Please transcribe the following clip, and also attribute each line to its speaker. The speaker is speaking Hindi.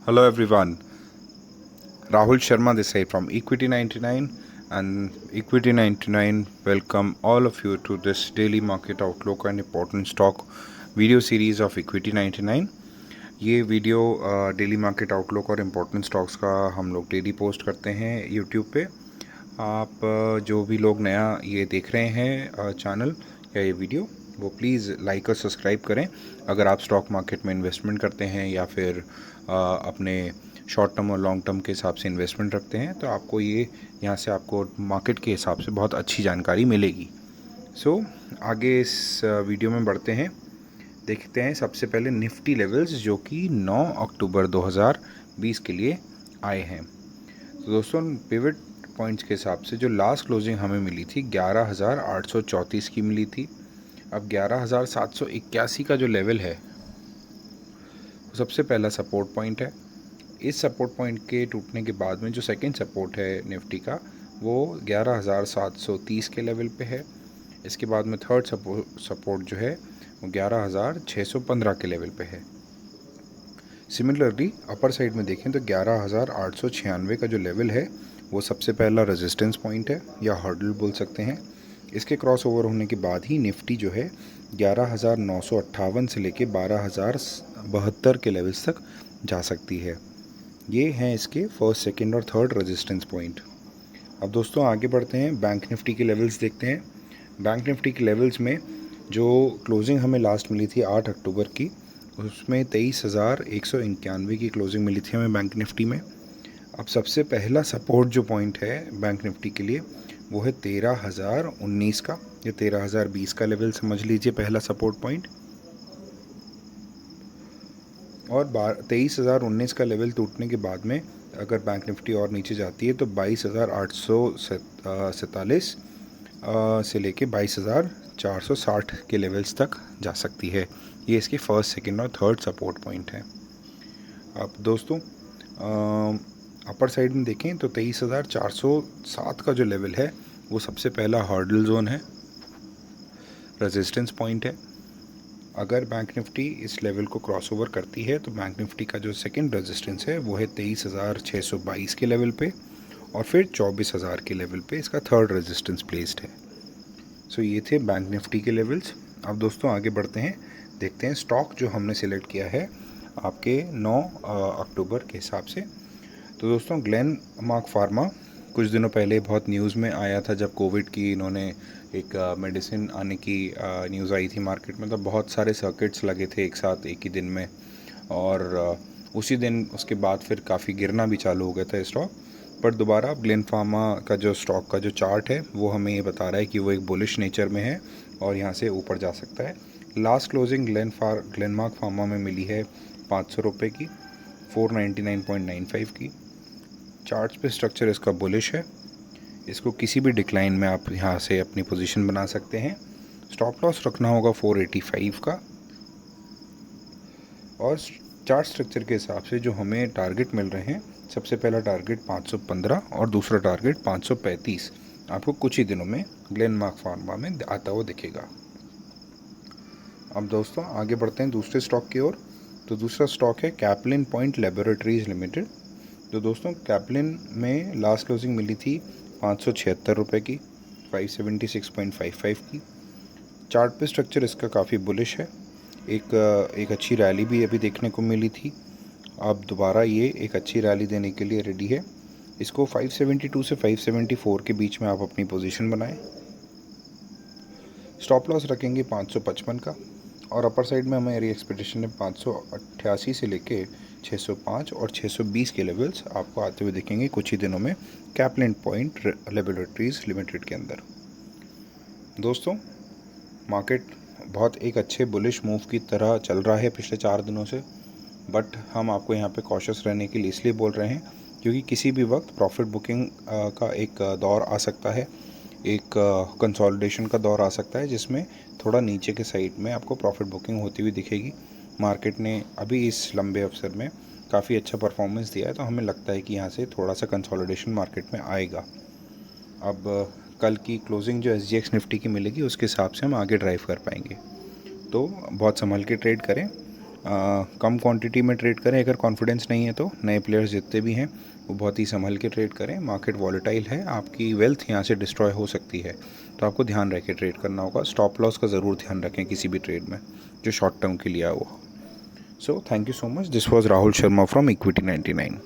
Speaker 1: Hello everyone, Rahul Sharma this side from Equity 99, and Equity 99 welcome all of you to this daily market outlook and important stock video series of Equity 99। ये वीडियो डेली मार्केट आउटलुक और इम्पोर्टेंट स्टॉक्स का हम लोग डेली पोस्ट करते हैं यूट्यूब पे। आप जो भी लोग नया ये देख रहे हैं चैनल या ये वीडियो, वो प्लीज़ लाइक और सब्सक्राइब करें। अगर आप स्टॉक मार्केट में इन्वेस्टमेंट करते हैं या फिर अपने शॉर्ट टर्म और लॉन्ग टर्म के हिसाब से इन्वेस्टमेंट रखते हैं, तो आपको ये यहाँ से आपको मार्केट के हिसाब से बहुत अच्छी जानकारी मिलेगी। आगे इस वीडियो में बढ़ते हैं। देखते हैं सबसे पहले निफ्टी लेवल्स जो कि 9 अक्टूबर 2020 के लिए आए हैं। तो दोस्तों, पिवट पॉइंट्स के हिसाब से जो लास्ट क्लोजिंग हमें मिली थी 11,834 की मिली थी। अब 11,781 का जो लेवल है वो सबसे पहला सपोर्ट पॉइंट है। इस सपोर्ट पॉइंट के टूटने के बाद में जो सेकंड सपोर्ट है निफ्टी का, वो 11,730 के लेवल पे है। इसके बाद में थर्ड सपोर्ट जो है वो 11,615 के लेवल पे है। सिमिलरली अपर साइड में देखें तो 11,896 का जो लेवल है वो सबसे पहला रेजिस्टेंस पॉइंट है या हर्डल बोल सकते हैं। इसके क्रॉस ओवर होने के बाद ही निफ्टी जो है 11,958 से लेके 12,072 के लेवल्स तक जा सकती है। ये हैं इसके फर्स्ट, सेकंड और थर्ड रेजिस्टेंस पॉइंट। अब दोस्तों आगे बढ़ते हैं, बैंक निफ्टी के लेवल्स देखते हैं। बैंक निफ्टी के लेवल्स में जो क्लोजिंग हमें लास्ट मिली थी 8 अक्टूबर की, उसमें 23,191 की क्लोजिंग मिली थी हमें बैंक निफ्टी में। अब सबसे पहला सपोर्ट जो पॉइंट है बैंक निफ्टी के लिए वो है 13,019 का या 13,020 का लेवल समझ लीजिए पहला सपोर्ट पॉइंट। और 23,019 का लेवल टूटने के बाद में अगर बैंक निफ्टी और नीचे जाती है तो 22,847 से लेके 22,460 के लेवल्स तक जा सकती है। ये इसके फर्स्ट, सेकंड और थर्ड सपोर्ट पॉइंट है। अब दोस्तों अपर साइड में देखें तो 23,407 का जो लेवल है वो सबसे पहला हर्डल जोन है, रेजिस्टेंस पॉइंट है। अगर बैंक निफ्टी इस लेवल को क्रॉस ओवर करती है तो बैंक निफ्टी का जो सेकंड रेजिस्टेंस है वो है 23,622 के लेवल पे, और फिर 24,000 के लेवल पे इसका थर्ड रेजिस्टेंस प्लेस्ड है। ये थे बैंक निफ्टी के लेवल्स। अब दोस्तों आगे बढ़ते हैं, देखते हैं स्टॉक जो हमने सिलेक्ट किया है आपके 9 अक्टूबर के हिसाब से। तो दोस्तों ग्लेनमार्क फार्मा कुछ दिनों पहले बहुत न्यूज़ में आया था जब कोविड की इन्होंने एक मेडिसिन आने की न्यूज़ आई थी मार्केट में। तो बहुत सारे सर्किट्स लगे थे एक साथ एक ही दिन में, और उसी दिन उसके बाद फिर काफ़ी गिरना भी चालू हो गया था स्टॉक। पर दोबारा ग्लेन फार्मा का जो स्टॉक का जो चार्ट है वो हमें ये बता रहा है कि वो एक बुलिश नेचर में है और यहाँ से ऊपर जा सकता है। लास्ट क्लोजिंग ग्लेनमार्क फार्मा में मिली है 500 रुपये की, 499.95 की। चार्ट्स पे स्ट्रक्चर इसका बुलिश है। इसको किसी भी डिक्लाइन में आप यहाँ से अपनी पोजीशन बना सकते हैं। स्टॉप लॉस रखना होगा 485 का, और चार्ट स्ट्रक्चर के हिसाब से जो हमें टारगेट मिल रहे हैं, सबसे पहला टारगेट 515 और दूसरा टारगेट 535 आपको कुछ ही दिनों में ग्लेनमार्क फार्मा में आता हुआ दिखेगा। अब दोस्तों आगे बढ़ते हैं दूसरे स्टॉक की ओर। तो दूसरा स्टॉक है कैपलिन पॉइंट लेबोरेटरीज लिमिटेड। तो दोस्तों कैपलिन में लास्ट क्लोजिंग मिली थी 576 रुपये की, 576.55 की। चार्ट पे स्ट्रक्चर इसका काफ़ी बुलिश है। एक अच्छी रैली भी अभी देखने को मिली थी। अब दोबारा ये एक अच्छी रैली देने के लिए रेडी है। इसको 572 से 574 के बीच में आप अपनी पोजीशन बनाएं। स्टॉप लॉस रखेंगे 555 का, और अपर साइड में हमारी एक्सपेक्टेशन है 588 से लेके 605 और 620 के लेवल्स आपको आते हुए दिखेंगे कुछ ही दिनों में कैपलिन पॉइंट लेबोरेटरीज लिमिटेड के अंदर। दोस्तों मार्केट बहुत एक अच्छे बुलिश मूव की तरह चल रहा है पिछले 4 दिनों से, बट हम आपको यहाँ पे कॉशियस रहने के लिए इसलिए बोल रहे हैं क्योंकि किसी भी वक्त प्रॉफिट बुकिंग का एक दौर आ सकता है, एक कंसोलिडेशन का दौर आ सकता है जिसमें थोड़ा नीचे के साइड में आपको प्रॉफिट बुकिंग होती हुई दिखेगी। मार्केट ने अभी इस लंबे अवसर में काफ़ी अच्छा परफॉर्मेंस दिया है, तो हमें लगता है कि यहाँ से थोड़ा सा कंसोलिडेशन मार्केट में आएगा। अब कल की क्लोजिंग जो SGX निफ्टी की मिलेगी उसके हिसाब से हम आगे ड्राइव कर पाएंगे। तो बहुत संभल के ट्रेड करें कम क्वांटिटी में ट्रेड करें। अगर कॉन्फिडेंस नहीं है तो नए प्लेयर्स जितने भी हैं वो बहुत ही संभल के ट्रेड करें। मार्केट वॉलेटाइल है, आपकी वेल्थ यहाँ से डिस्ट्रॉय हो सकती है, तो आपको ध्यान रख के ट्रेड करना होगा। स्टॉप लॉस का ज़रूर ध्यान रखें किसी भी ट्रेड में जो शॉर्ट टर्म के लिए आया हुआ हो। So thank you so much. This was Rahul Sharma from equity 99।